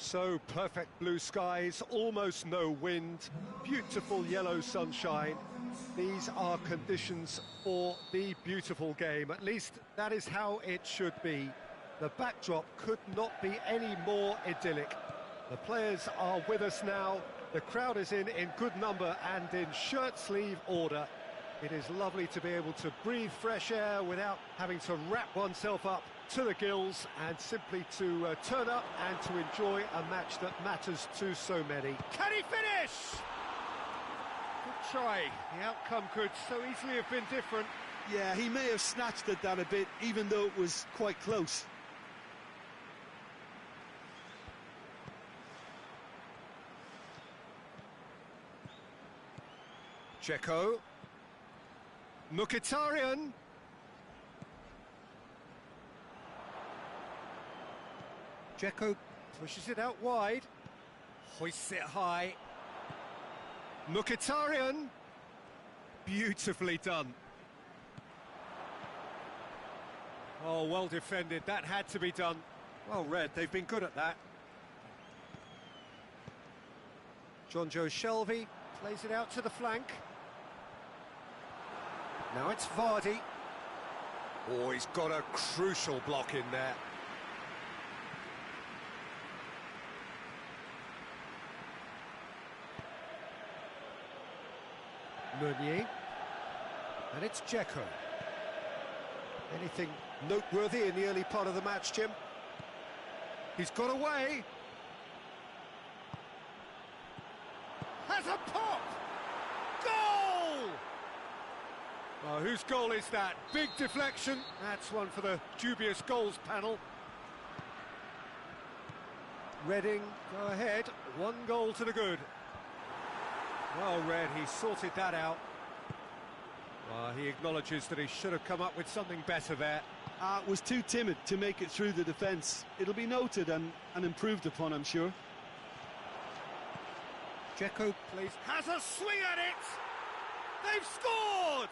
So perfect blue skies, almost no wind, beautiful yellow sunshine. These are conditions for the beautiful game. At least that is how it should be. The backdrop could not be any more idyllic. The players are with us now. The crowd is in good number and in shirt-sleeve order. It is lovely to be able to breathe fresh air without having to wrap oneself up to the gills and simply to turn up and to enjoy a match that matters to so many. Can he finish? Good try. The outcome could so easily have been different. Yeah, he may have snatched at that a bit, even though it was quite close. Dzeko. Mkhitaryan. Dzeko pushes it out wide. Hoists it high. Mkhitaryan. Beautifully done. Oh, well defended. That had to be done. Well read. They've been good at that. Jonjo Shelvey plays it out to the flank. Now it's Vardy. Oh, he's got a crucial block in there. Meunier. And it's Dzeko. Anything noteworthy in the early part of the match, Jim? He's got away. Has a pop! Goal! Oh, whose goal is that? Big deflection. That's one for the dubious goals panel. Reading, go ahead. 1 goal to the good. Well read, he sorted that out. He acknowledges that he should have come up with something better there. Was too timid to make it through the defence. It'll be noted and improved upon, I'm sure. Dzeko plays, has a swing at it! They've scored!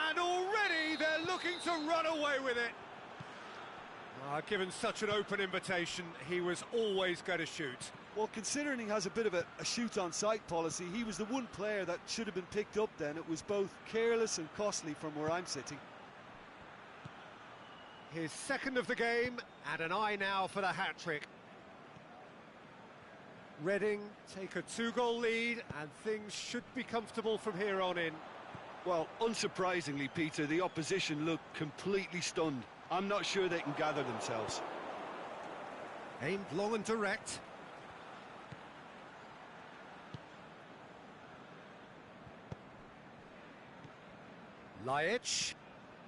And already they're looking to run away with it. Given such an open invitation, he was always going to shoot. Well, considering he has a bit of a shoot-on-sight policy, he was the one player that should have been picked up then. It was both careless and costly from where I'm sitting. His second of the game, and an eye now for the hat-trick. Reading take a 2-goal lead, and things should be comfortable from here on in. Well, unsurprisingly, Peter, the opposition looked completely stunned. I'm not sure they can gather themselves. Aimed long and direct. Laic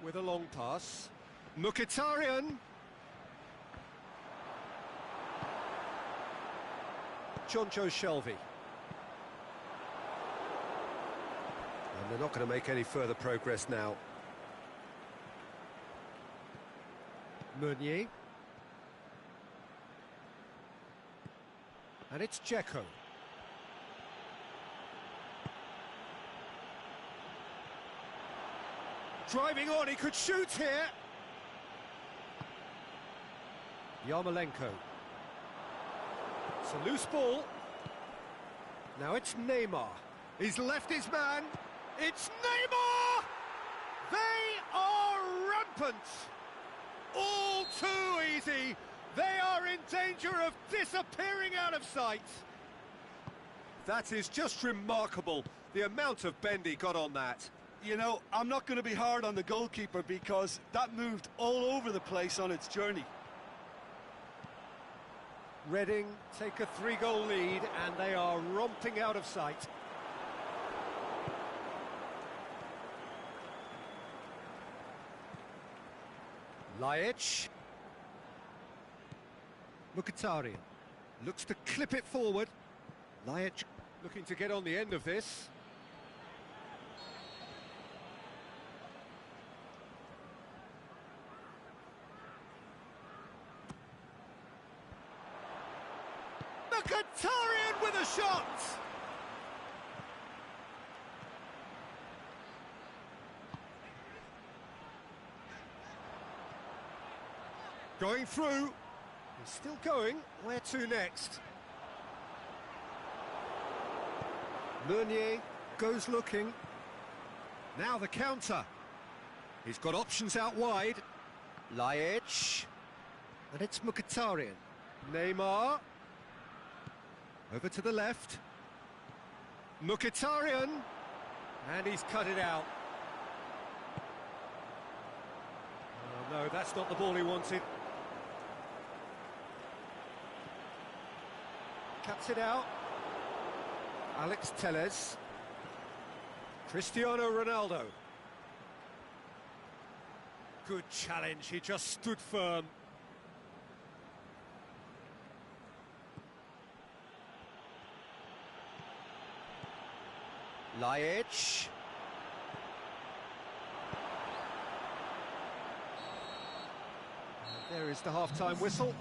with a long pass. Mkhitaryan. Jonjo Shelvey. And they're not going to make any further progress now. Meunier. And it's Dzeko. Driving on, he could shoot here. Yarmolenko. It's a loose ball. Now it's Neymar. He's left his man. It's Neymar! They are rampant. All too easy. They are in danger of disappearing out of sight. That is just remarkable, the amount of bend he got on that. You know, I'm not going to be hard on the goalkeeper because that moved all over the place on its journey. Reading take a 3-goal lead and they are romping out of sight. Laic. Mkhitaryan looks to clip it forward. Laic looking to get on the end of this. Mkhitaryan with a shot! Going through. He's still going. Where to next? Meunier goes looking. Now the counter. He's got options out wide. Laic. And it's Mkhitaryan. Neymar. Over to the left. Mkhitaryan. And he's cut it out. Oh, no, that's not the ball he wanted. Cuts it out. Alex Telles. Cristiano Ronaldo. Good challenge, he just stood firm. Laic. There is the half-time whistle.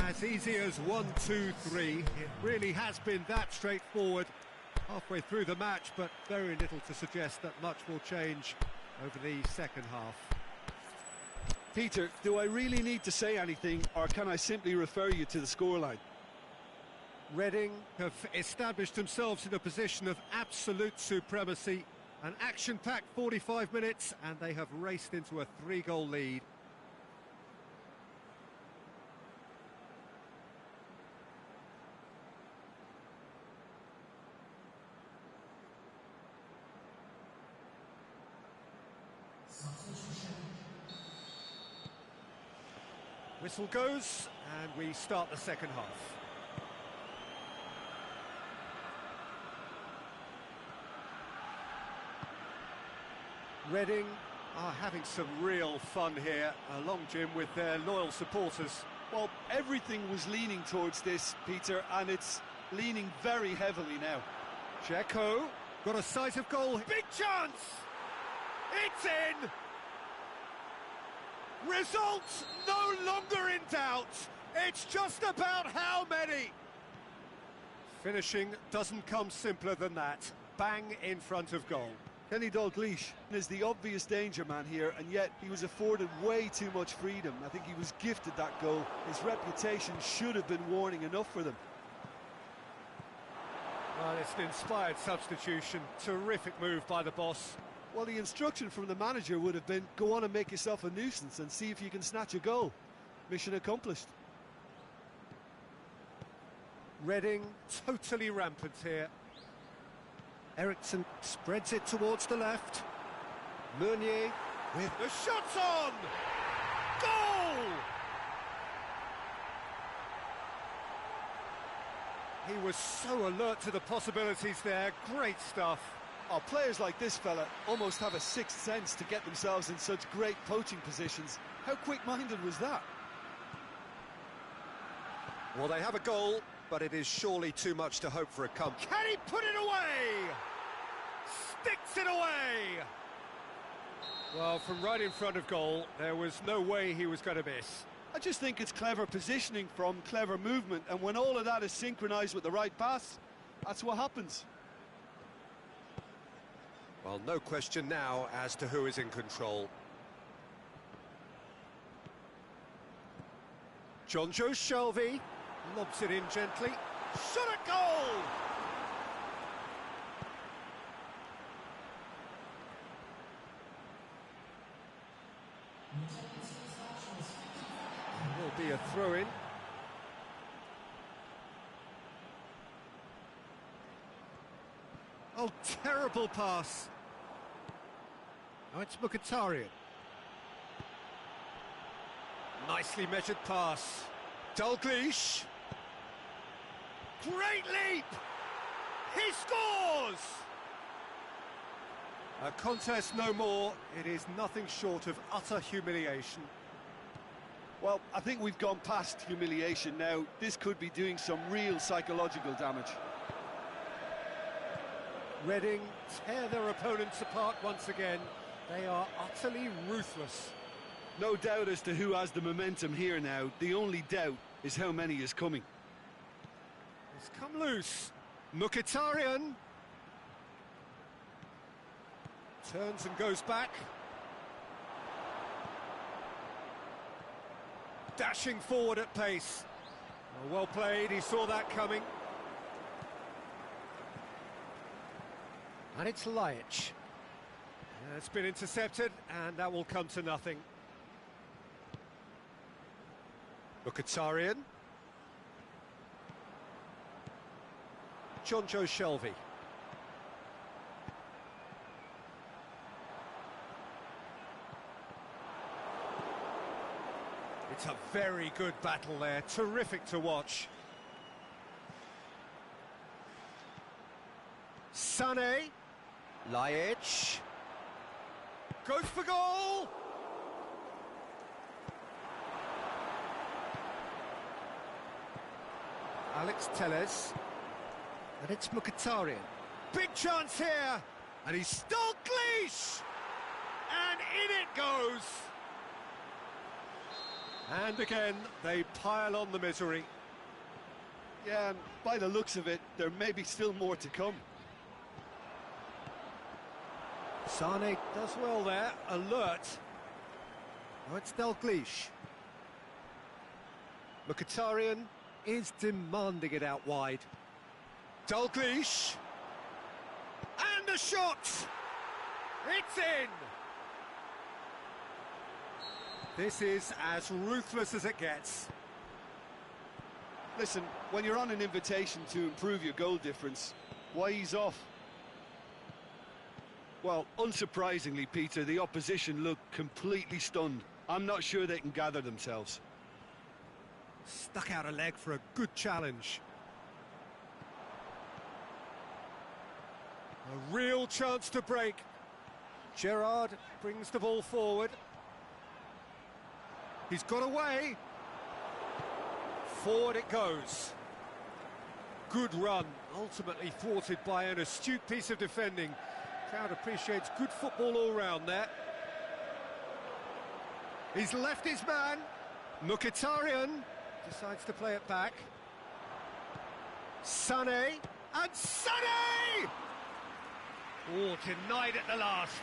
As easy as 1, 2, 3. It really has been that straightforward halfway through the match, but very little to suggest that much will change over the second half. Peter, do I really need to say anything, or can I simply refer you to the scoreline? Reading have established themselves in a position of absolute supremacy. An action-packed 45 minutes, and they have raced into a 3-goal lead. Whistle goes, and we start the second half. Reading are having some real fun here, along, Jim, with their loyal supporters. Well, everything was leaning towards this, Peter, and it's leaning very heavily now. Dzeko got a sight of goal. Big chance! It's in! Results no longer in doubt. It's just about how many. Finishing doesn't come simpler than that. Bang in front of goal. Kenny Dalglish is the obvious danger man here, and yet he was afforded way too much freedom. I think he was gifted that goal. His reputation should have been warning enough for them. Well, it's an inspired substitution. Terrific move by the boss. Well, the instruction from the manager would have been, go on and make yourself a nuisance and see if you can snatch a goal. Mission accomplished. Reading totally rampant here. Eriksson spreads it towards the left. Meunier with the shot's on! Goal! He was so alert to the possibilities there. Great stuff. Oh, players like this fella almost have a sixth sense to get themselves in such great poaching positions. How quick-minded was that? Well, they have a goal, but it is surely too much to hope for a comeback. Can he put it away? Sticks it away! Well, from right in front of goal, there was no way he was going to miss. I just think it's clever positioning from clever movement, and when all of that is synchronised with the right pass, that's what happens. Well, no question now as to who is in control. Jonjo Shelvey lobs it in gently. Shot at goal! Will be a throw-in. Oh, terrible pass. Now it's Mkhitaryan. Nicely measured pass. Dalglish. Great leap! He scores! A contest no more. It is nothing short of utter humiliation. Well, I think we've gone past humiliation now. This could be doing some real psychological damage. Reading tear their opponents apart once again. They are utterly ruthless. No doubt as to who has the momentum here now. The only doubt is how many is coming. It's come loose. Mkhitaryan. Turns and goes back. Dashing forward at pace. Well played, he saw that coming. And it's Lajic. It's been intercepted, and that will come to nothing. Mkhitaryan. Jonjo Shelvey. It's a very good battle there, terrific to watch. Sané, Lajic, goes for goal! Alex Telles, and it's Mkhitaryan. Big chance here, and he's still Dalglish! And in it goes! And again, they pile on the misery. Yeah, and by the looks of it, there may be still more to come. Sané does well there, alert. Now it's Dalglish. Mkhitaryan is demanding it out wide. Dalglish. And a shot! It's in! This is as ruthless as it gets. Listen, when you're on an invitation to improve your goal difference, why ease off? Well, unsurprisingly, Peter, the opposition look completely stunned. I'm not sure they can gather themselves. Stuck out a leg for a good challenge. A real chance to break. Gerrard brings the ball forward. He's got away. Forward it goes. Good run, ultimately thwarted by an astute piece of defending. Crowd appreciates good football all round there. He's left his man. Mkhitaryan decides to play it back. Sané, and Sané! Oh, denied at the last.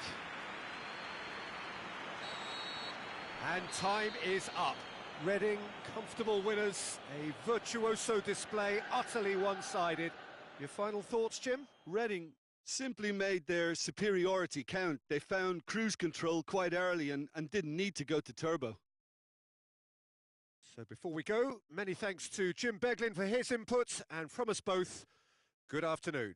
And time is up. Reading, comfortable winners. A virtuoso display, utterly one-sided. Your final thoughts, Jim? Reading simply made their superiority count. They found cruise control quite early and didn't need to go to turbo. So before we go, many thanks to Jim Beglin for his input, and from us both, good afternoon.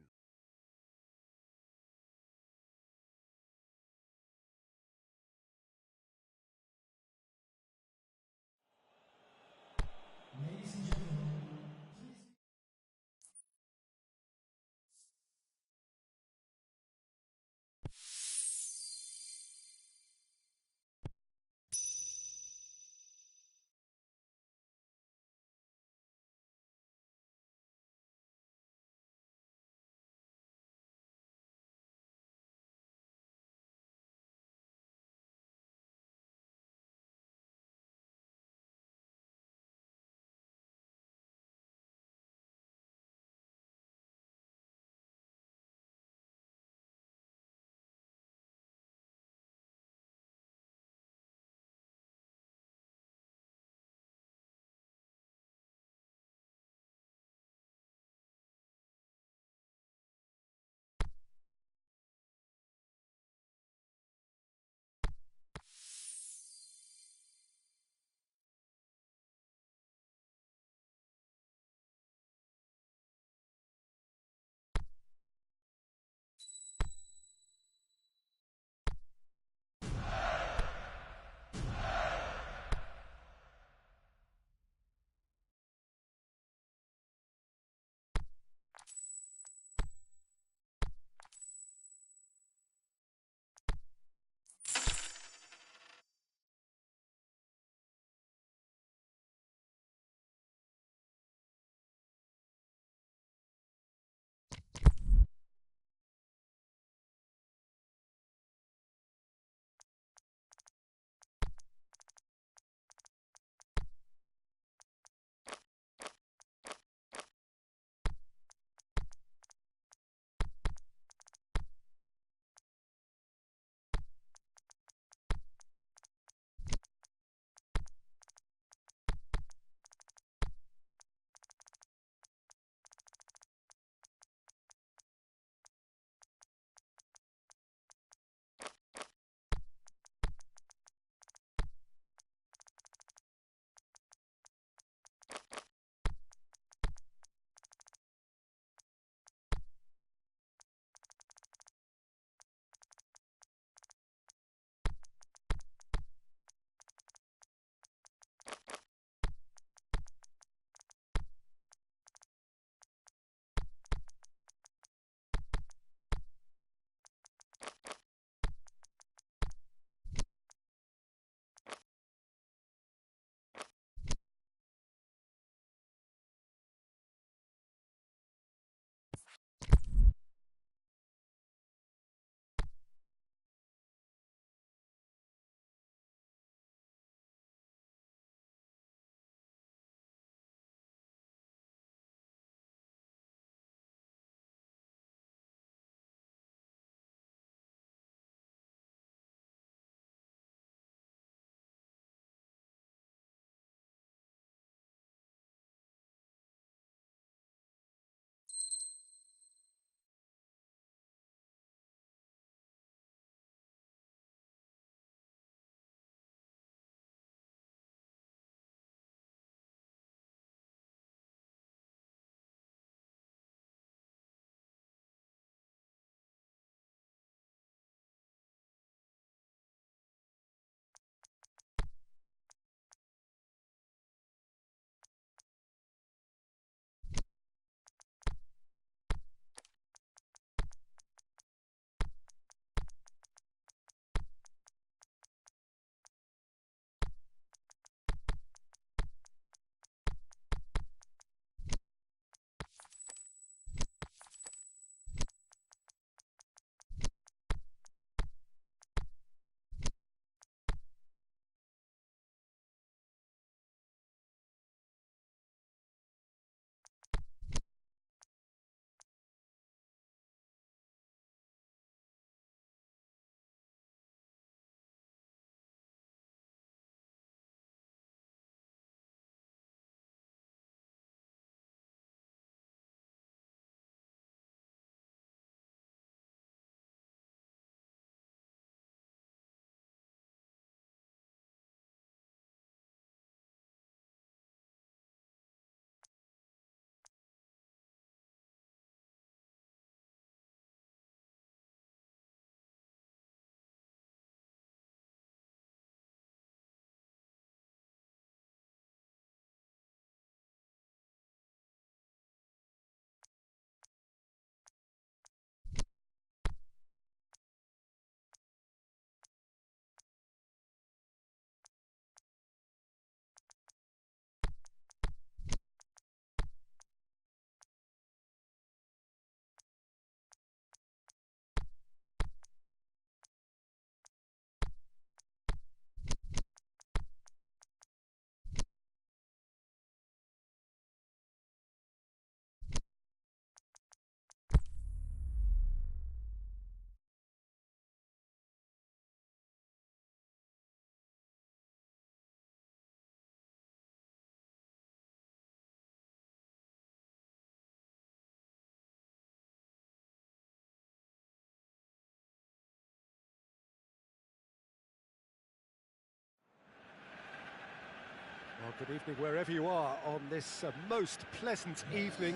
Well, good evening wherever you are on this most pleasant evening.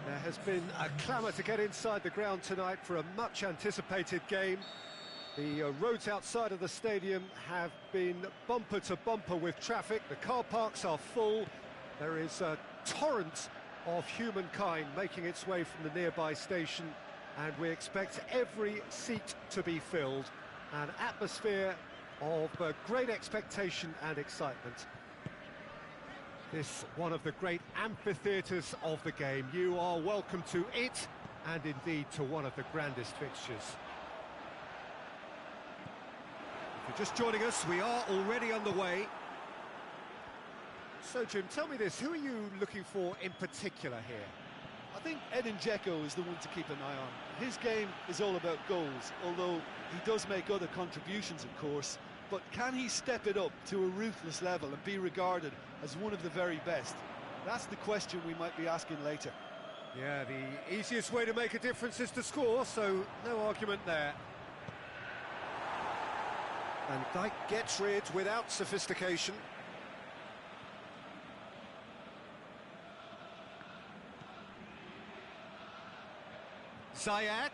There has been a clamour to get inside the ground tonight for a much anticipated game. The roads outside of the stadium have been bumper to bumper with traffic. The car parks are full. There is a torrent of humankind making its way from the nearby station, and we expect every seat to be filled. An atmosphere of great expectation and excitement. This one of the great amphitheatres of the game. You are welcome to it, and indeed to one of the grandest fixtures. If you're just joining us, we are already underway. So, Jim, tell me this, who are you looking for in particular here? I think Edin Dzeko is the one to keep an eye on. His game is all about goals, although he does make other contributions, of course. But can he step it up to a ruthless level and be regarded as one of the very best? That's the question we might be asking later. Yeah, the easiest way to make a difference is to score, so no argument there. And Dijk gets rid without sophistication. Ziyech.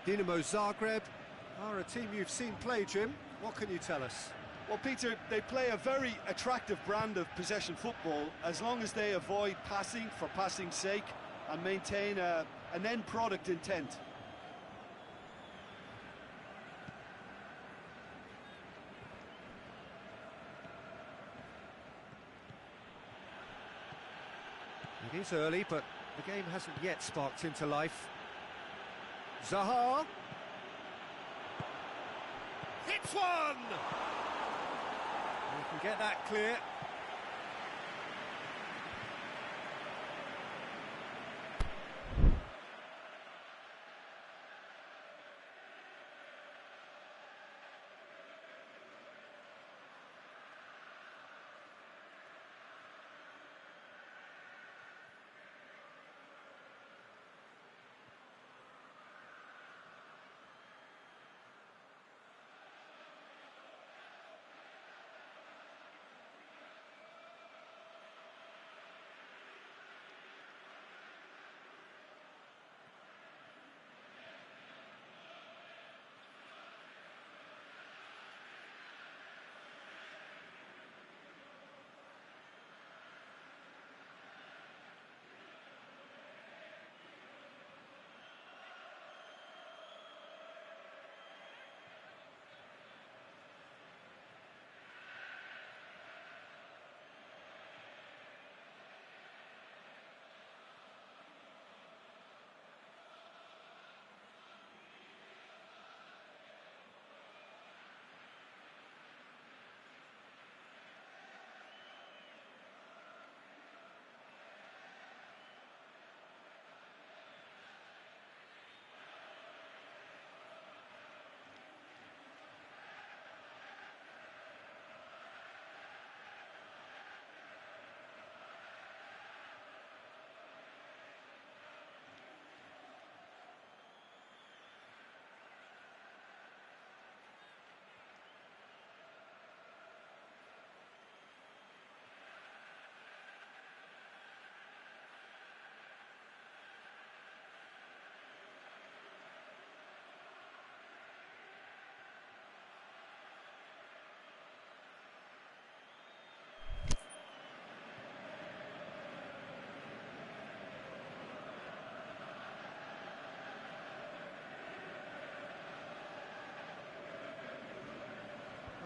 Dinamo Zagreb are a team you've seen play, Jim. What can you tell us? Well, Peter, they play a very attractive brand of possession football as long as they avoid passing for passing's sake and maintain an end product intent. It is early, but the game hasn't yet sparked into life. Zaha. Hits one! We can get that clear.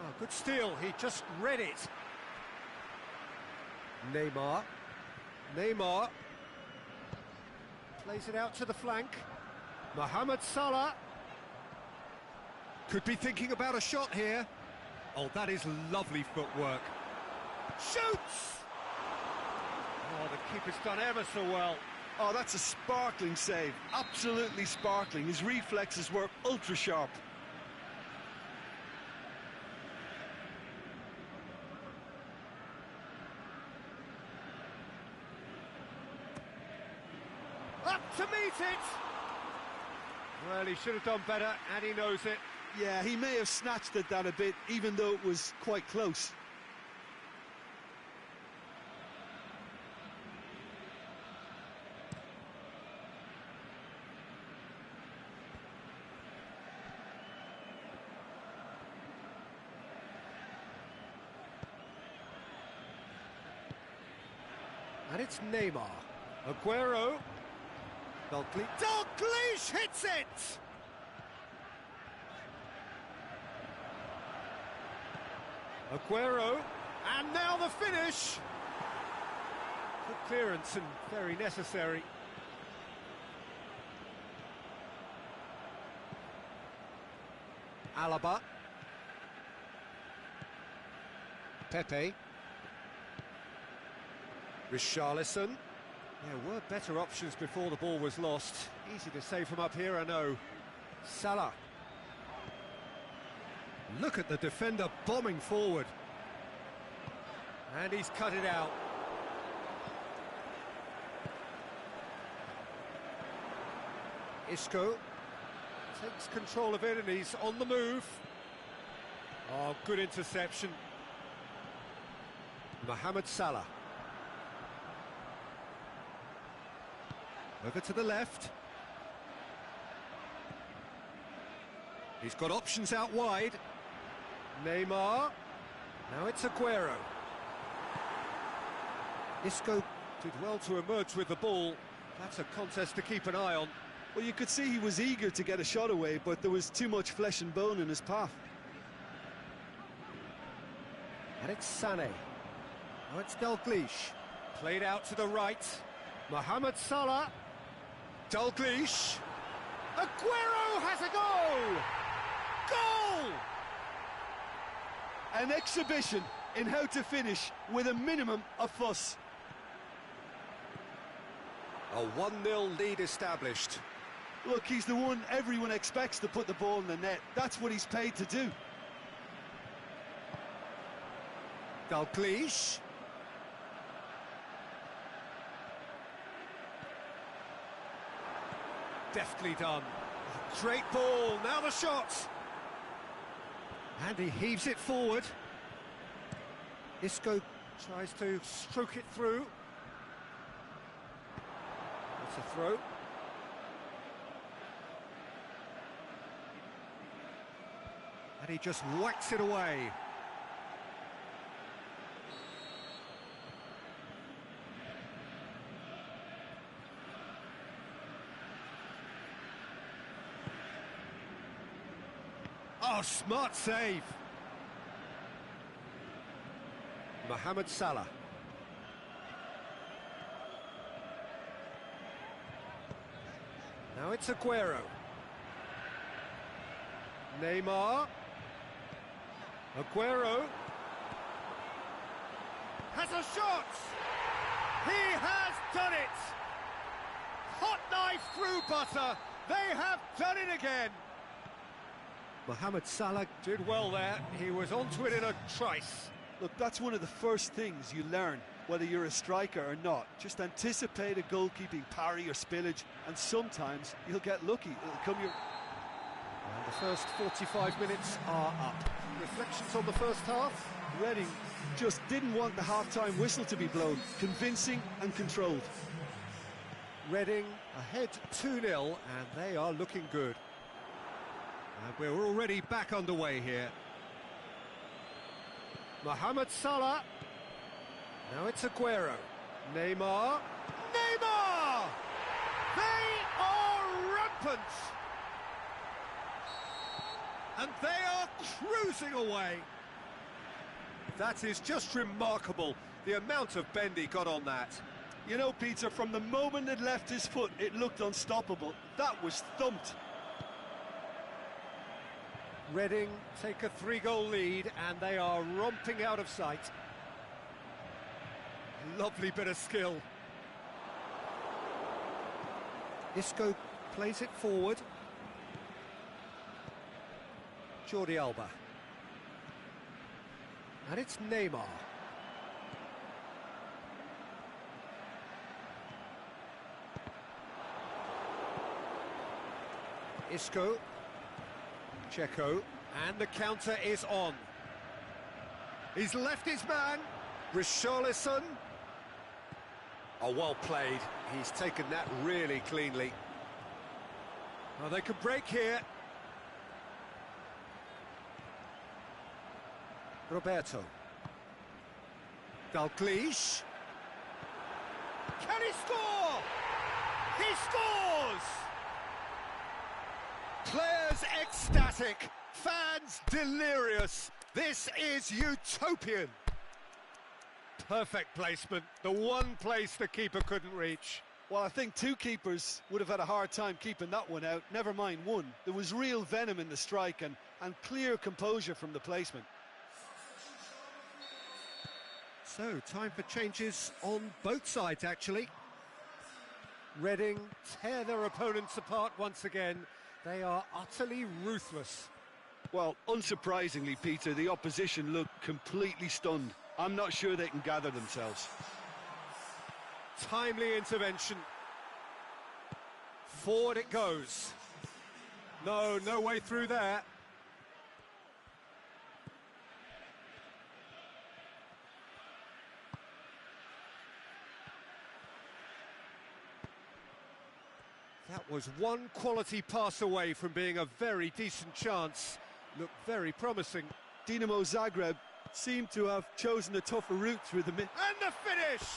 Oh, good steal, he just read it. Neymar. Plays it out to the flank. Mohamed Salah. Could be thinking about a shot here. Oh, that is lovely footwork. Shoots! Oh, the keeper's done ever so well. Oh, that's a sparkling save. Absolutely sparkling. His reflexes were ultra sharp. Up to meet it! Well, he should have done better, and he knows it. Yeah, he may have snatched at that a bit, even though it was quite close. And it's Neymar. Aguero. Dalglish hits it! Aguero. And now the finish! Good clearance and very necessary. Alaba. Pepe. Richarlison. There were better options before the ball was lost. Easy to say from up here, I know. Salah. Look at the defender bombing forward. And he's cut it out. Isco takes control of it and he's on the move. Oh, good interception. Mohamed Salah. Over to the left. He's got options out wide. Neymar. Now it's Aguero. Isco did well to emerge with the ball. That's a contest to keep an eye on. Well, you could see he was eager to get a shot away, but there was too much flesh and bone in his path. And it's Sané. Now it's Dalglish. Played out to the right. Mohamed Salah. Dalglish. Aguero has a goal! Goal! An exhibition in how to finish with a minimum of fuss. A 1-0 lead established. Look, he's the one everyone expects to put the ball in the net. That's what he's paid to do. Dalglish. Deftly done. Great ball, now the shot. And he heaves it forward. Isco tries to stroke it through. That's a throw. And he just whacks it away. Oh, smart save. Mohamed Salah. Now it's Aguero. Neymar. Aguero. Has a shot! He has done it! Hot knife through butter. They have done it again. Mohamed Salah did well there. He was onto it in a trice. Look, that's one of the first things you learn, whether you're a striker or not. Just anticipate a goalkeeping parry or spillage, and sometimes you'll get lucky. It'll come your... And the first 45 minutes are up. Reflections on the first half? Reading just didn't want the half-time whistle to be blown. Convincing and controlled. Reading ahead 2-0, and they are looking good. And we're already back underway here. Mohamed Salah. Now it's Aguero. Neymar. Neymar! They are rampant! And they are cruising away. That is just remarkable, the amount of bend he got on that. You know, Peter, from the moment it left his foot, it looked unstoppable. That was thumped. Reading take a 3-goal lead, and they are romping out of sight. Lovely bit of skill. Isco plays it forward. Jordi Alba. And it's Neymar. Isco. Checo. And the counter is on. He's left his man. Richarlison. Oh, well played. He's taken that really cleanly. Oh, they could break here. Roberto. Dalglish. Can he score? He scores! Players ecstatic, fans delirious. This is utopian. Perfect placement, the one place the keeper couldn't reach. Well, I think two keepers would have had a hard time keeping that one out, never mind one. There was real venom in the strike and clear composure from the placement. So, time for changes on both sides, actually. Reading tear their opponents apart once again. They are utterly ruthless. Well, unsurprisingly, Peter, the opposition looked completely stunned. I'm not sure they can gather themselves. Timely intervention. Forward it goes. No way through there. That was one quality pass away from being a very decent chance. Looked very promising. Dinamo Zagreb seemed to have chosen a tougher route through the mid. And the finish!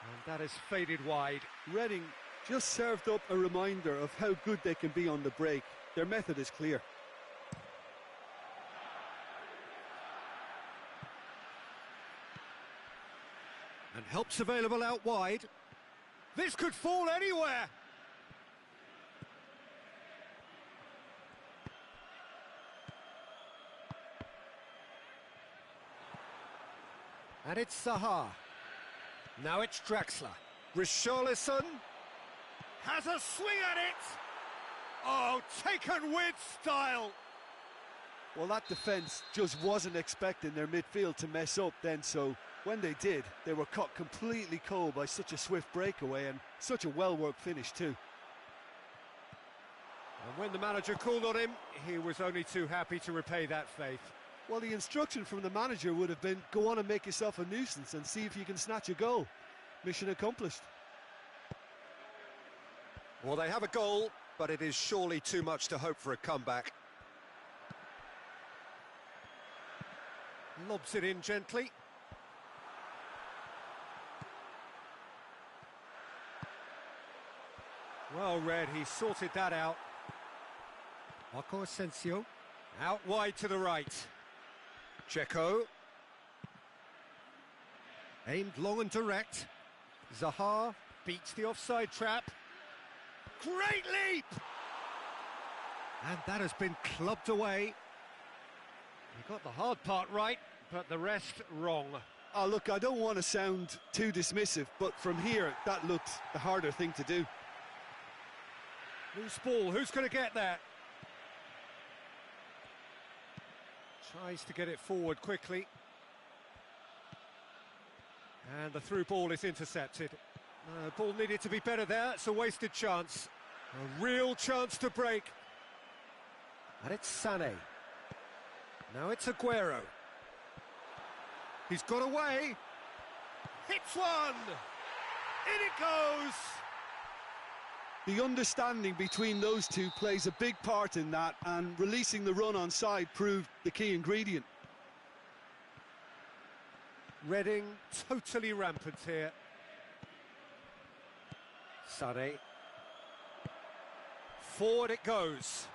And that is faded wide. Reading just served up a reminder of how good they can be on the break. Their method is clear. And help's available out wide. This could fall anywhere. And it's Zaha. Now it's Draxler. Richarlison has a swing at it. Oh, taken with style. Well, that defence just wasn't expecting their midfield to mess up then, so when they did, they were caught completely cold by such a swift breakaway and such a well-worked finish too. And when the manager called on him, he was only too happy to repay that faith. Well, the instruction from the manager would have been, go on and make yourself a nuisance and see if you can snatch a goal. Mission accomplished. Well, they have a goal, but it is surely too much to hope for a comeback. Lobs it in gently. Well read, he sorted that out. Marco Asensio. Out wide to the right. Checo. Aimed long and direct. Zaha beats the offside trap. Great leap! And that has been clubbed away. He got the hard part right, but the rest wrong. Oh, look, I don't want to sound too dismissive, but from here, that looked the harder thing to do. Loose ball, who's going to get that? Tries to get it forward quickly. And the through ball is intercepted. Ball needed to be better there, it's a wasted chance. A real chance to break. And it's Sané. Now it's Aguero. He's got away. Hits one! In it goes! The understanding between those two plays a big part in that, and releasing the run on side proved the key ingredient. Reading totally rampant here. Sané. Forward it goes.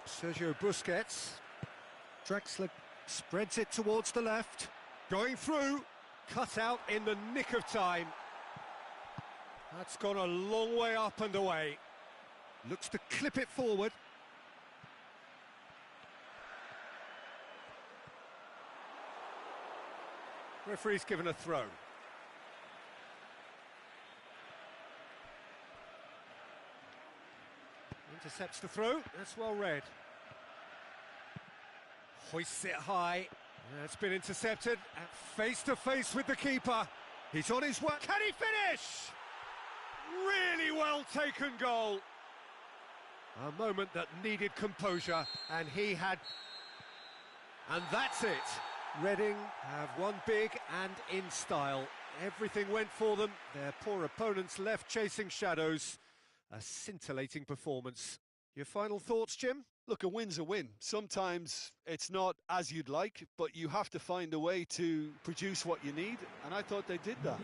Sergio Busquets. Draxler spreads it towards the left. Going through. Cut out in the nick of time. That's gone a long way up and away. Looks to clip it forward. Referee's given a throw. Intercepts the throw. That's well read. Hoists it high. It's been intercepted. Face to face with the keeper. He's on his way. Can he finish? Really well taken goal. A moment that needed composure, and he had... And that's it. Reading have won big and in style. Everything went for them. Their poor opponents left chasing shadows. A scintillating performance. Your final thoughts, Jim? Look, a win's a win. Sometimes it's not as you'd like, but you have to find a way to produce what you need, and I thought they did that.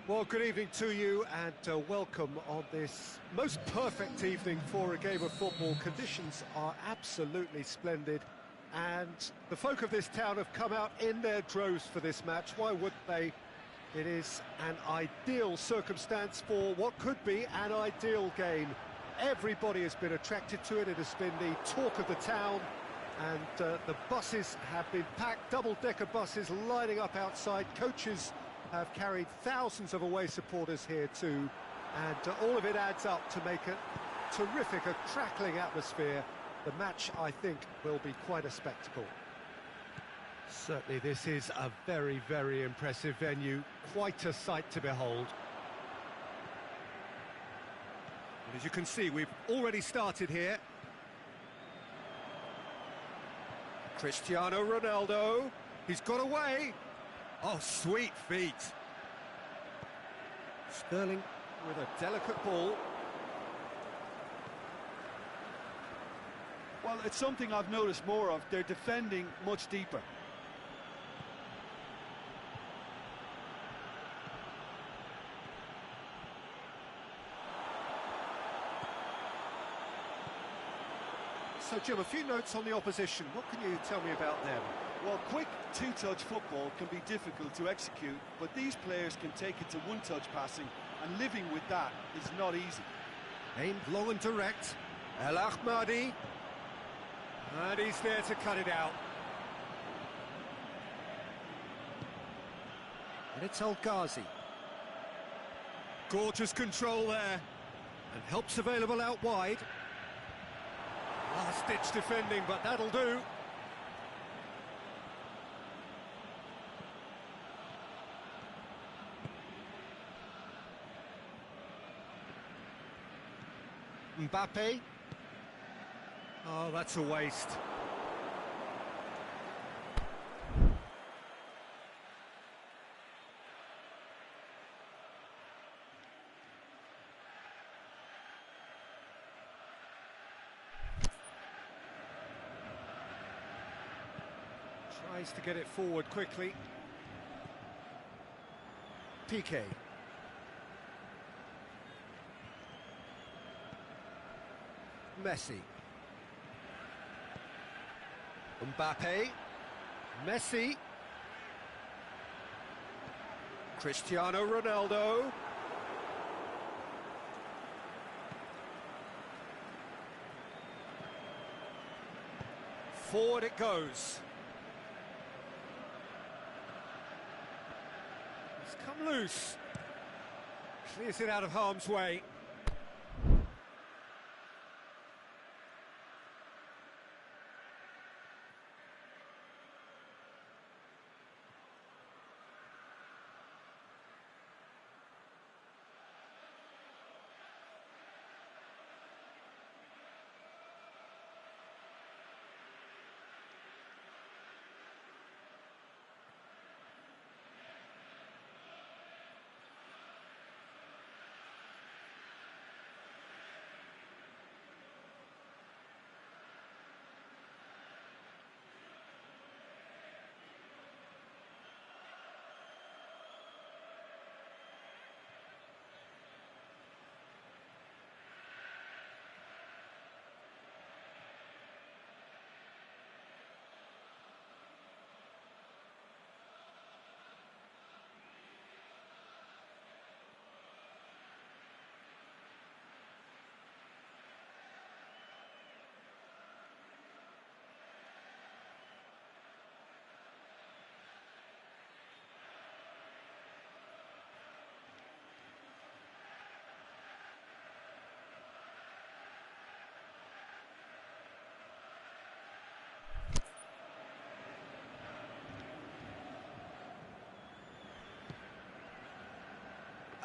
Well, good evening to you and welcome on this most perfect evening for a game of football. Conditions are absolutely splendid and the folk of this town have come out in their droves for this match. Why wouldn't they? It is an ideal circumstance for what could be an ideal game. Everybody has been attracted to it. It has been the talk of the town and the buses have been packed, double-decker buses lining up outside. Coaches have carried thousands of away supporters here too, and all of it adds up to make a terrific, a crackling atmosphere. The match, I think, will be quite a spectacle. Certainly this is a very, very impressive venue, quite a sight to behold. And as you can see, we've already started here. Cristiano Ronaldo, he's got away. Oh, sweet feet. Sterling with a delicate ball. Well, it's something I've noticed more of. They're defending much deeper. So, Jim, a few notes on the opposition. What can you tell me about them? Well, quick two-touch football can be difficult to execute, but these players can take it to one-touch passing, and living with that is not easy. Aimed low and direct. El Ahmadi. And he's there to cut it out. And it's El Ghazi. Gorgeous control there. And help's available out wide. Last-ditch defending, but that'll do. Mbappe. Oh, that's a waste. Tries to get it forward quickly. Piqué. Messi. Mbappe. Messi. Cristiano Ronaldo. Forward it goes. It's come loose. Clears it out of harm's way.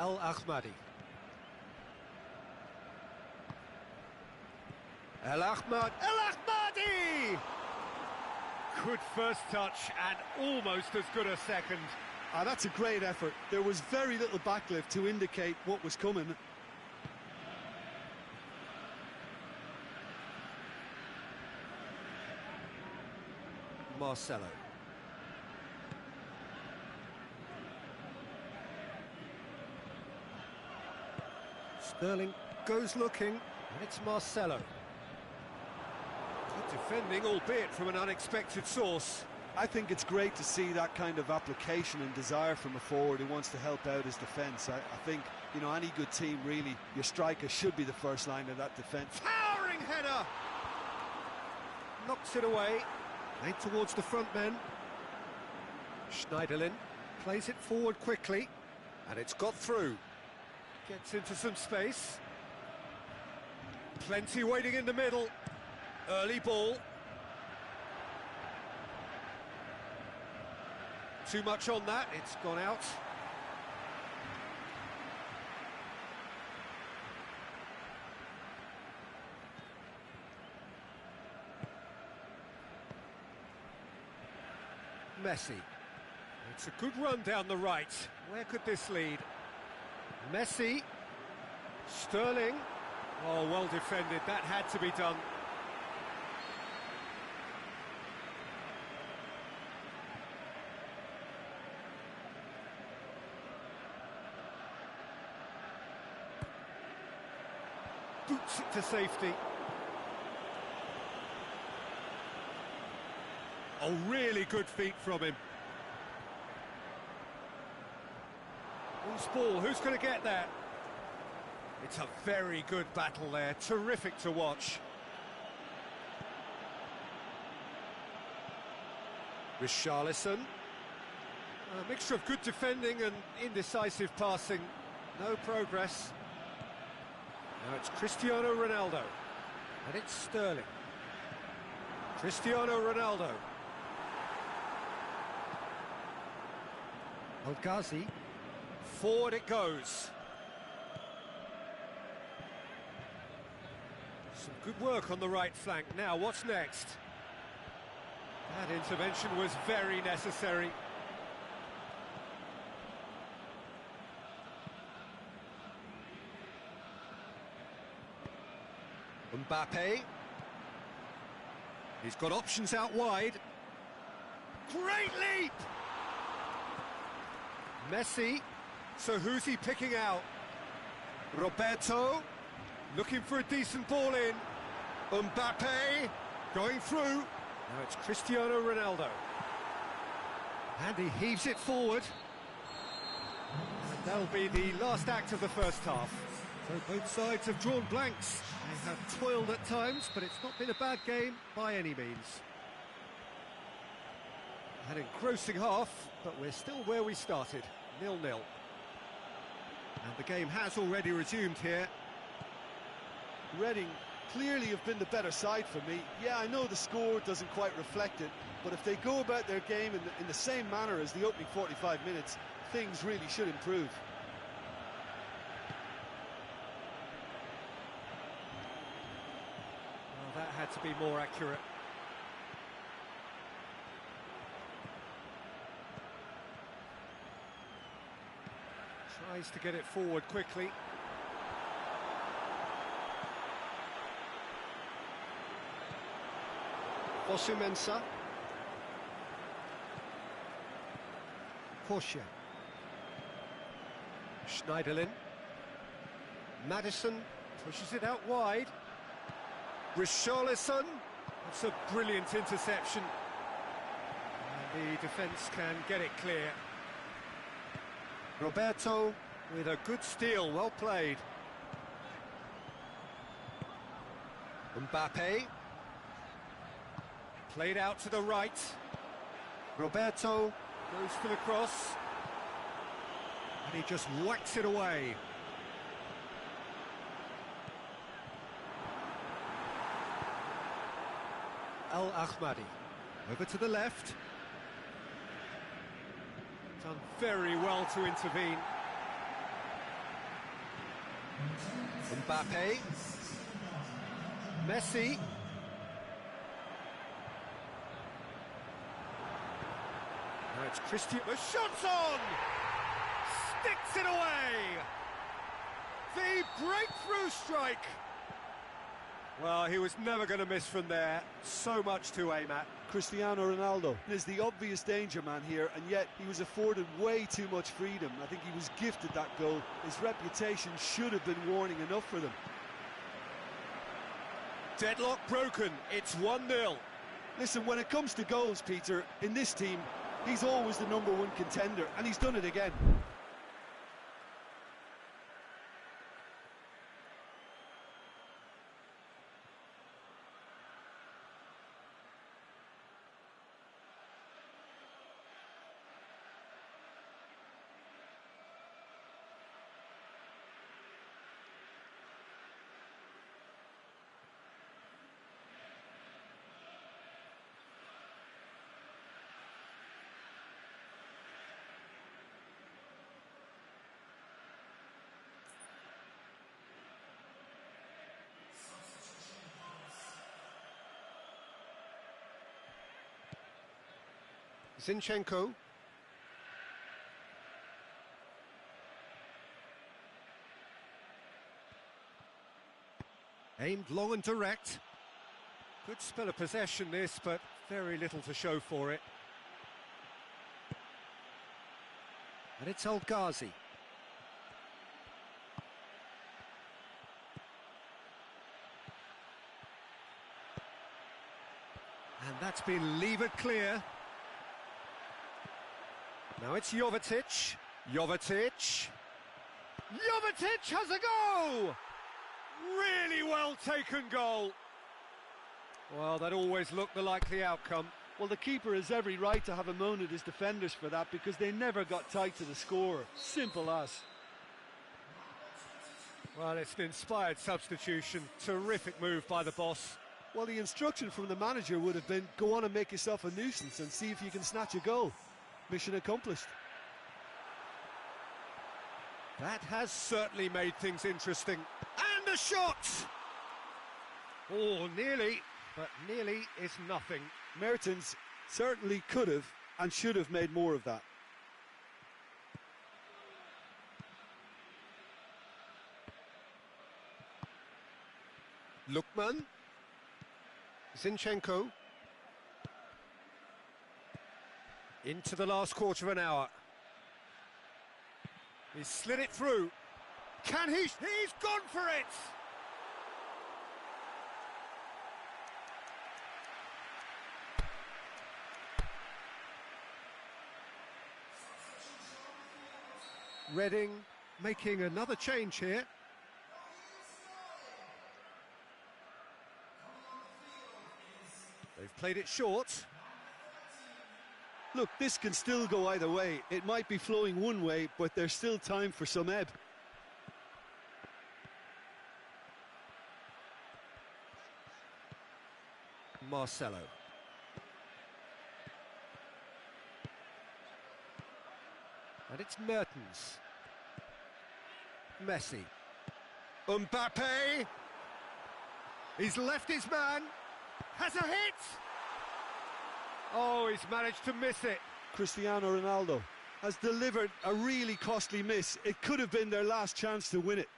El Ahmadi. El Ahmadi! Good first touch and almost as good a second. That's a great effort. There was very little backlift to indicate what was coming. Sterling goes looking, and it's Marcelo. Good defending, albeit from an unexpected source. I think it's great to see that kind of application and desire from a forward who wants to help out his defence. I think, you know, any good team, really, your striker should be the first line of that defence. Towering header! Knocks it away. Played towards the front men. Schneiderlin plays it forward quickly, and it's got through. Gets into some space. Plenty waiting in the middle. Early ball. Too much on that, it's gone out. Messi. It's a good run down the right. Where could this lead? Messi. Sterling. Oh, well defended. That had to be done. Boots it to safety. Oh, really good feet from him. Who's ball? Who's going to get that? It's a very good battle there. Terrific to watch. Richarlison. A mixture of good defending and indecisive passing. No progress. Now it's Cristiano Ronaldo. And it's Sterling. Cristiano Ronaldo. El Ghazi. Forward it goes. Some good work on the right flank. Now, what's next? That intervention was very necessary. Mbappe. He's got options out wide. Great leap! Messi. So who's he picking out? Roberto. Looking for a decent ball in. Mbappe. Going through. Now it's Cristiano Ronaldo. And he heaves it forward. And that'll be the last act of the first half. So both sides have drawn blanks. They have toiled at times, but it's not been a bad game by any means. An engrossing half, but we're still where we started, 0-0. And the game has already resumed here. Reading clearly have been the better side for me. Yeah, I know the score doesn't quite reflect it, but if they go about their game in the same manner as the opening 45 minutes, things really should improve. Well, that had to be more accurate. Tries to get it forward quickly. Fosu-Mensah. Korsha. Schneiderlin. Maddison pushes it out wide. Richarlison. That's a brilliant interception. And the defence can get it clear. Roberto with a good steal, well played. Mbappe. Played out to the right. Roberto goes for the cross. And he just whacks it away. Al-Ahmadi. Over to the left. Done very well to intervene. Mbappe. Messi. Now it's Christian. The shot's on! Sticks it away! The breakthrough strike! Well, he was never going to miss from there. So much to aim at. Cristiano Ronaldo is the obvious danger man here, and yet he was afforded way too much freedom. I think he was gifted that goal. His reputation should have been warning enough for them. Deadlock broken. It's 1-0. Listen, when it comes to goals, Peter, in this team, he's always the #1 contender, and he's done it again. Zinchenko. Aimed long and direct. Good spell of possession this, but very little to show for it. And it's El Ghazi. And that's been levered clear. Now it's Jovetic. Jovetic has a go! Really well taken goal. Well, that always looked the likely outcome. Well, the keeper has every right to have a moan at his defenders for that, because they never got tight to the scorer. Simple as. Well, it's an inspired substitution. Terrific move by the boss. Well, the instruction from the manager would have been, go on and make yourself a nuisance and see if you can snatch a goal. Mission accomplished. That has certainly made things interesting. And a shot! Oh, nearly, but nearly is nothing. Mertens certainly could have and should have made more of that. Lookman. Zinchenko. Into the last quarter of an hour. He's slid it through. Can he? He's gone for it! Reading making another change here. They've played it short. Look, this can still go either way. It might be flowing one way, but there's still time for some ebb. Marcelo. And it's Mertens. Messi. Mbappe. He's left his man. Has a hit. Oh, he's managed to miss it. Cristiano Ronaldo has delivered a really costly miss. It could have been their last chance to win it.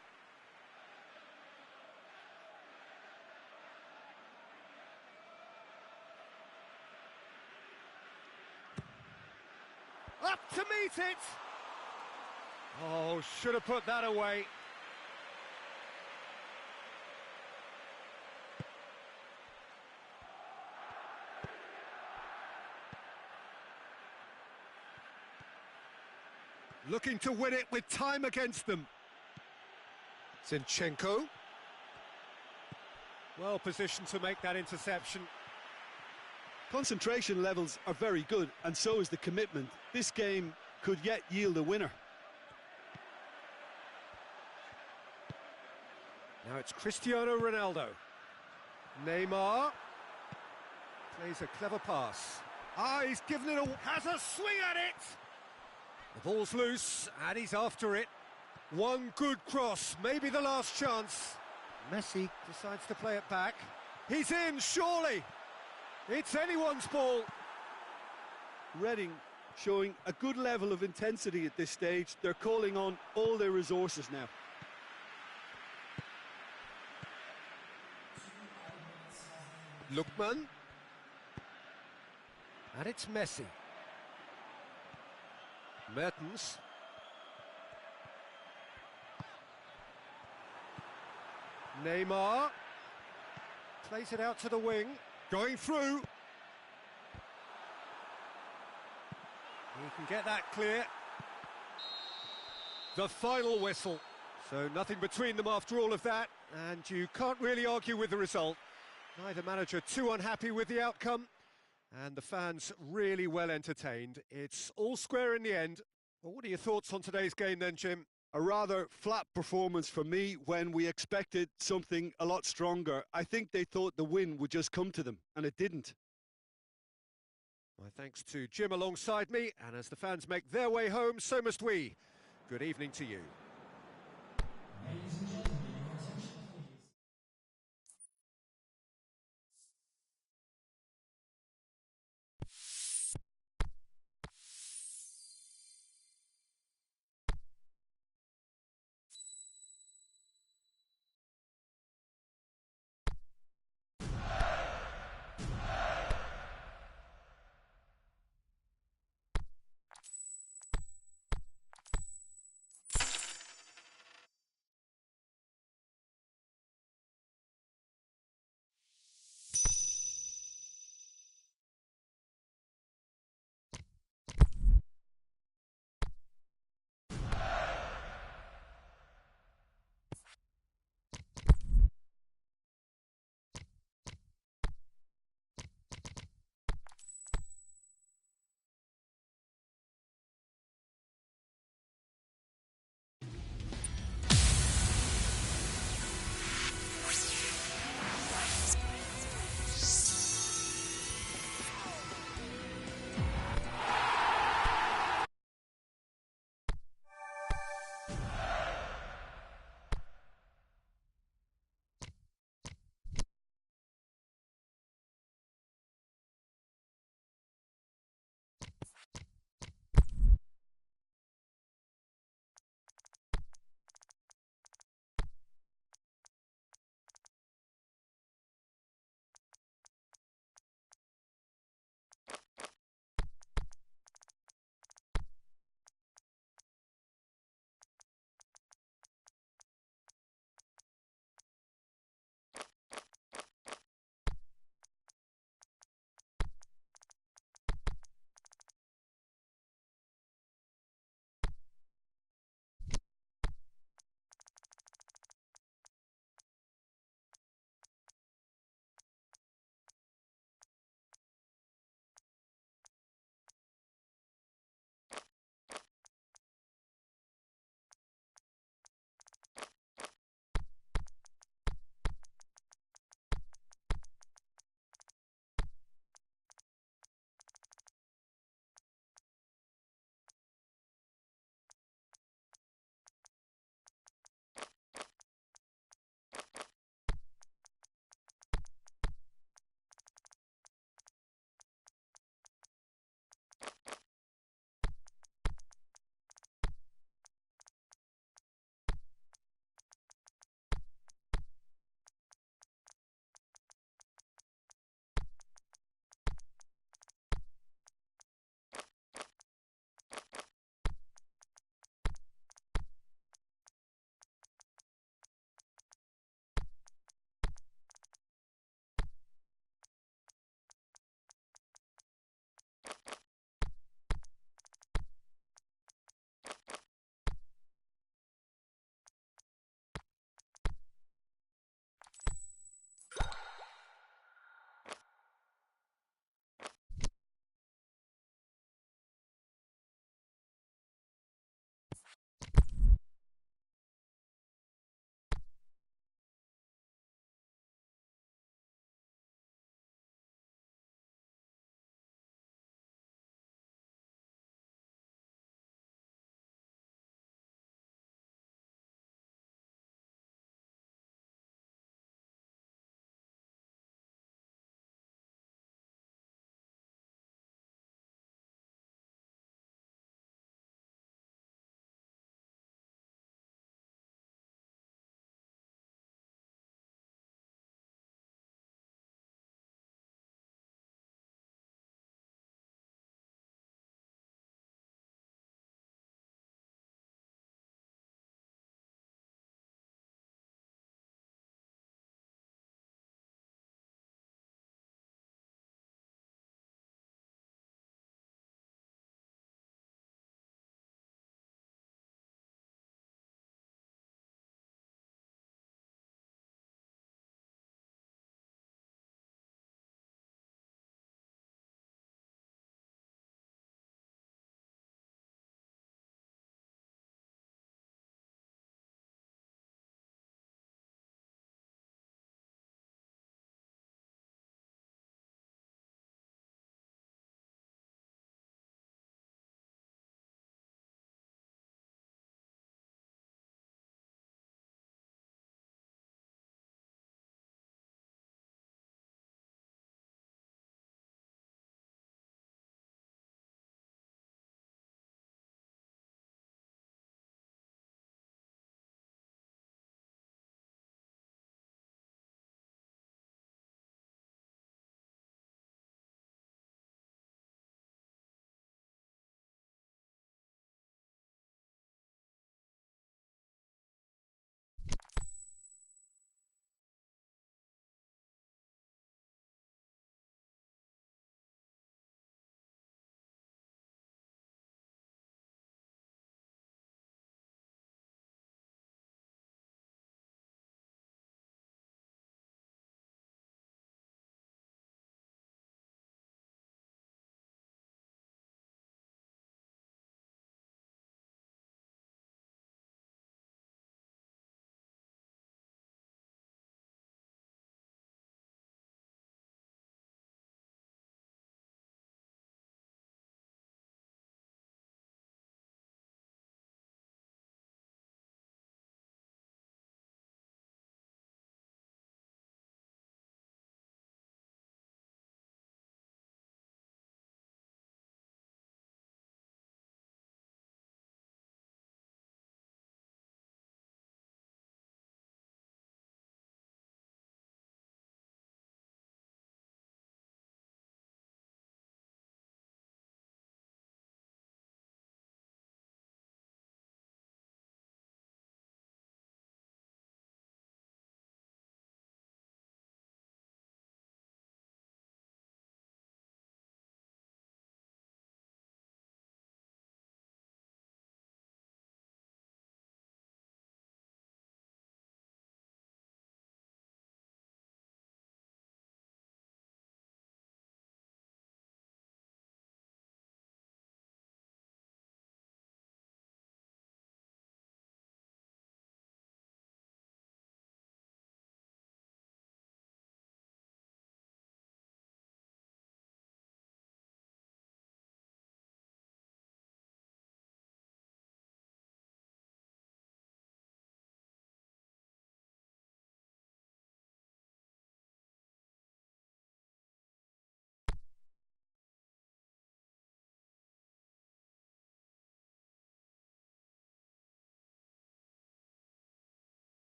Up to meet it. Oh, should have put that away. Looking to win it with time against them. Zinchenko. Well positioned to make that interception. Concentration levels are very good, and so is the commitment. This game could yet yield a winner. Now it's Cristiano Ronaldo. Neymar. Plays a clever pass. Ah, he's given it a... has a swing at it! The ball's loose, and he's after it. One good cross, maybe the last chance. Messi decides to play it back. He's in, surely! It's anyone's ball. Reading showing a good level of intensity at this stage. They're calling on all their resources now. Lookman. And it's Messi. Mertens. Neymar. Plays it out to the wing. Going through. He can get that clear. The final whistle. So nothing between them after all of that, and you can't really argue with the result. Neither manager too unhappy with the outcome, and the fans really well entertained. It's all square in the end. Well, what are your thoughts on today's game then, Jim? A rather flat performance for me when we expected something a lot stronger. I think they thought the win would just come to them, and it didn't. My thanks to Jim alongside me, and as the fans make their way home, so must we. Good evening to you. Ladies and gentlemen, your attention please.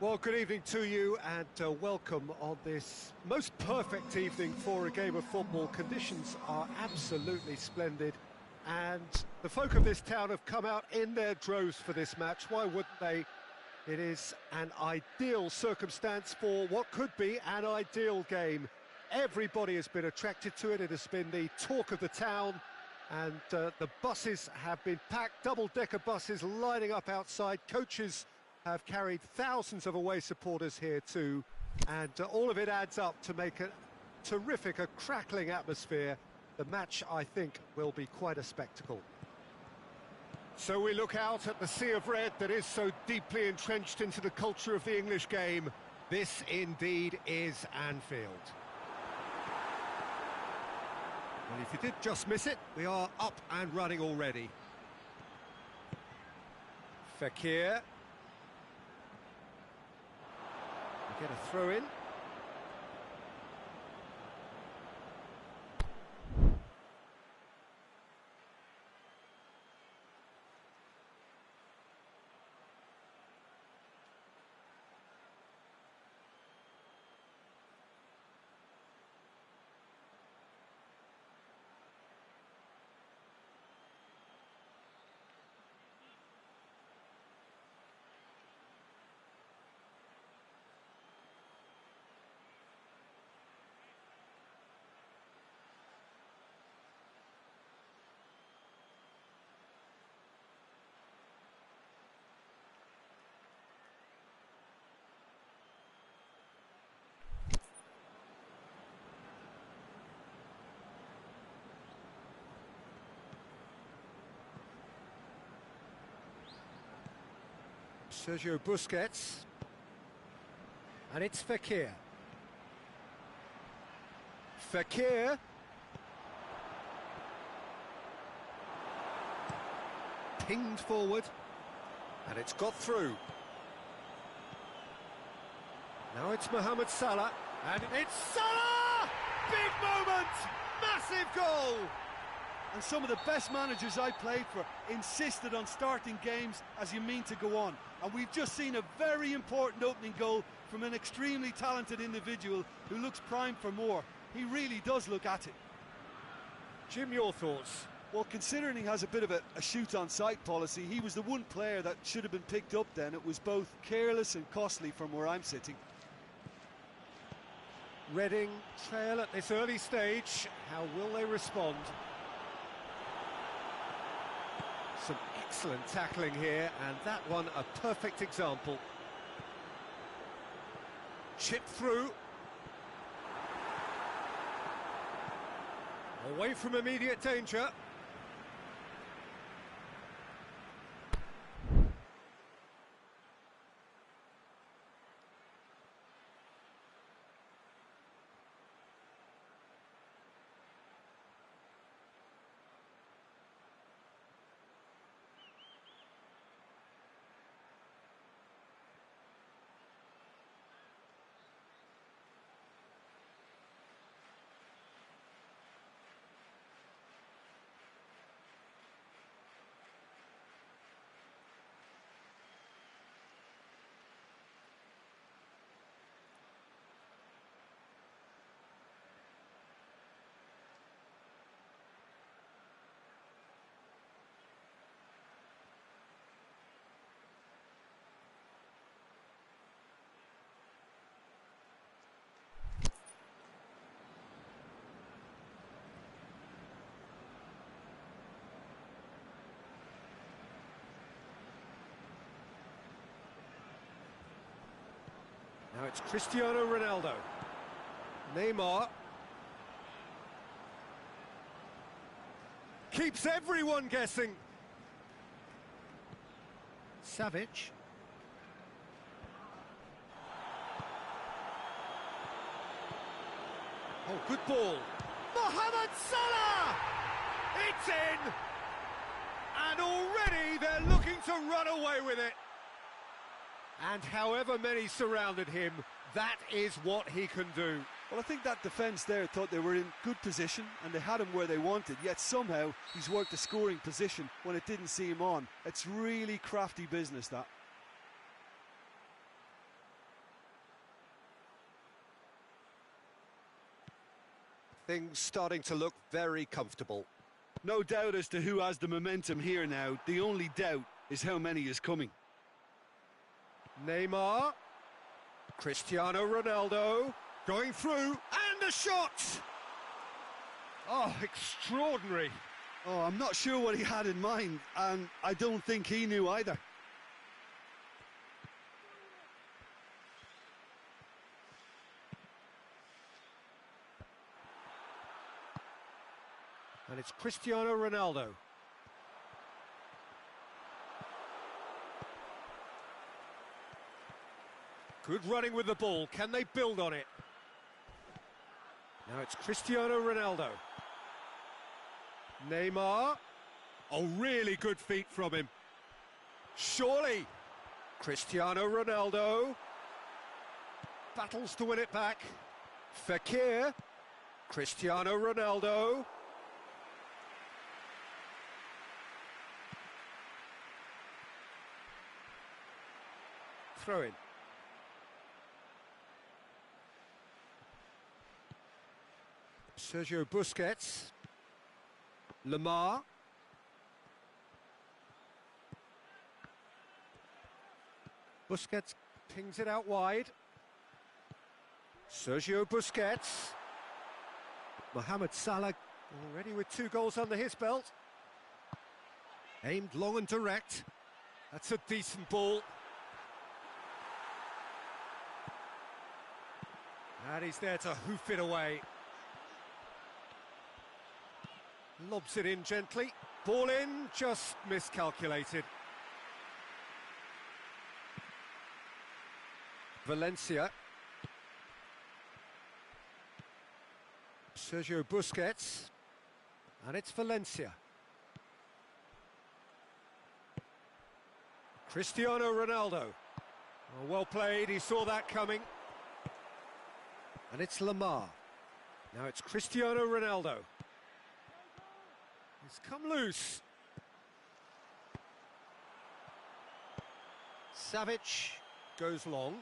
Well, good evening to you and welcome on this most perfect evening for a game of football. Conditions are absolutely splendid and the folk of this town have come out in their droves for this match. Why wouldn't they? It is an ideal circumstance for what could be an ideal game. Everybody has been attracted to it. It has been the talk of the town and the buses have been packed, double-decker buses lining up outside. Coaches have carried thousands of away supporters here too, and all of it adds up to make a terrific, a crackling atmosphere. The match, I think, will be quite a spectacle. So we look out at the sea of red that is so deeply entrenched into the culture of the English game. This indeed is Anfield. Well, if you did just miss it, we are up and running already. Fekir. Get a throw in. Sergio Busquets, and it's Fekir. Fekir. Pinged forward, and it's got through. Now it's Mohamed Salah, and it's Salah! Big moment! Massive goal! And some of the best managers I played for insisted on starting games as you mean to go on. And we've just seen a very important opening goal from an extremely talented individual who looks primed for more. He really does look at it. Jim, your thoughts? Well, considering he has a bit of a shoot-on-sight policy, he was the one player that should have been picked up then. It was both careless and costly from where I'm sitting. Reading trail at this early stage. How will they respond? Some excellent tackling here, and that one a perfect example. Chip through. Away from immediate danger. Now it's Cristiano Ronaldo. Neymar. Keeps everyone guessing. Savic. Oh, good ball. Mohamed Salah! It's in! And already they're looking to run away with it. And however many surrounded him, that is what he can do. Well, I think that defence there thought they were in good position and they had him where they wanted, yet somehow he's worked a scoring position when it didn't see him on. It's really crafty business, that. Things starting to look very comfortable. No doubt as to who has the momentum here now. The only doubt is how many is coming. Neymar. Cristiano Ronaldo. Going through, and a shot! Oh, extraordinary. Oh, I'm not sure what he had in mind, and I don't think he knew either. And it's Cristiano Ronaldo. Good running with the ball. Can they build on it? Now it's Cristiano Ronaldo. Neymar. Oh, really good feet from him. Surely. Cristiano Ronaldo. Battles to win it back. Fekir. Cristiano Ronaldo. Throw in. Sergio Busquets. Lamar. Busquets pings it out wide. Sergio Busquets. Mohamed Salah already with 2 goals under his belt. Aimed long and direct. That's a decent ball. And he's there to hoof it away. Lobs it in gently. Ball in, just miscalculated. Valencia. Sergio Busquets. And it's Valencia. Cristiano Ronaldo. Oh, well played, he saw that coming. And it's Lamar. Now it's Cristiano Ronaldo. He's come loose. Savic goes long.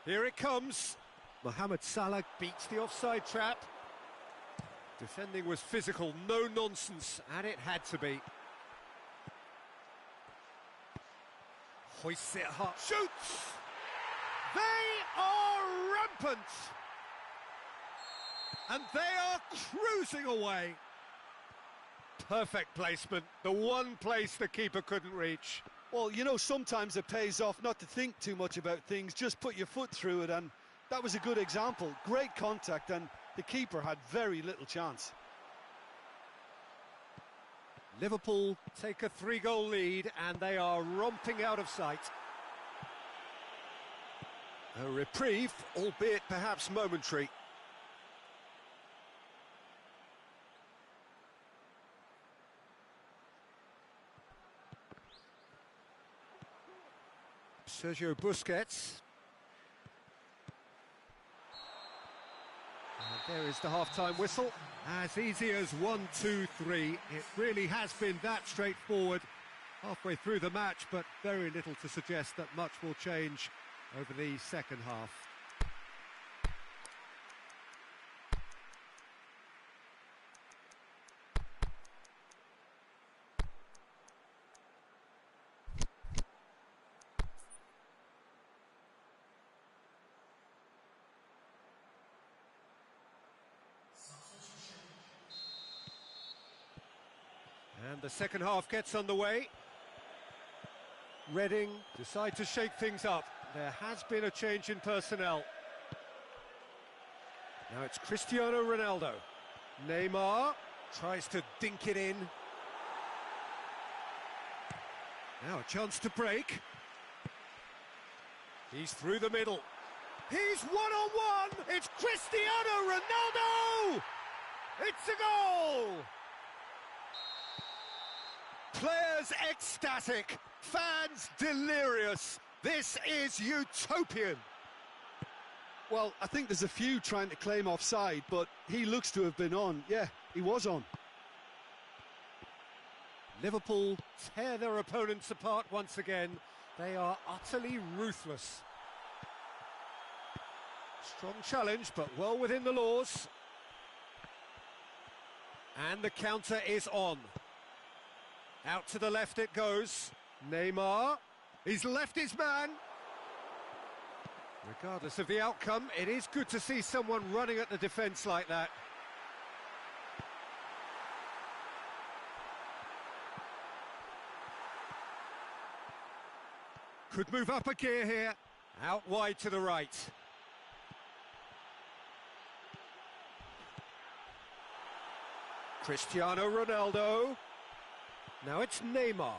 Here it comes. Mohamed Salah beats the offside trap. Defending was physical, no nonsense, and it had to be. Hoists it hard. Shoots! They are rampant! And they are cruising away. Perfect placement, the one place the keeper couldn't reach. Well, you know, sometimes it pays off not to think too much about things, just put your foot through it, and that was a good example. Great contact, and the keeper had very little chance. Liverpool take a 3-goal lead, and they are romping out of sight. A reprieve, albeit perhaps momentary. Sergio Busquets. And there is the half-time whistle. As easy as 1, 2, 3. It really has been that straightforward halfway through the match, but very little to suggest that much will change over the second half. And the second half gets underway. Reading decide to shake things up. There has been a change in personnel. Now it's Cristiano Ronaldo. Neymar tries to dink it in. Now a chance to break. He's through the middle. He's one-on-one! It's Cristiano Ronaldo! It's a goal! Players ecstatic, fans delirious. This is utopian. Well, I think there's a few trying to claim offside, but he looks to have been on. Yeah, he was on. Liverpool tear their opponents apart once again. They are utterly ruthless. Strong challenge, but well within the laws. And the counter is on. Out to the left it goes. Neymar. He's left his man. Regardless of the outcome, it is good to see someone running at the defence like that. Could move up a gear here. Out wide to the right. Cristiano Ronaldo. Now it's Neymar.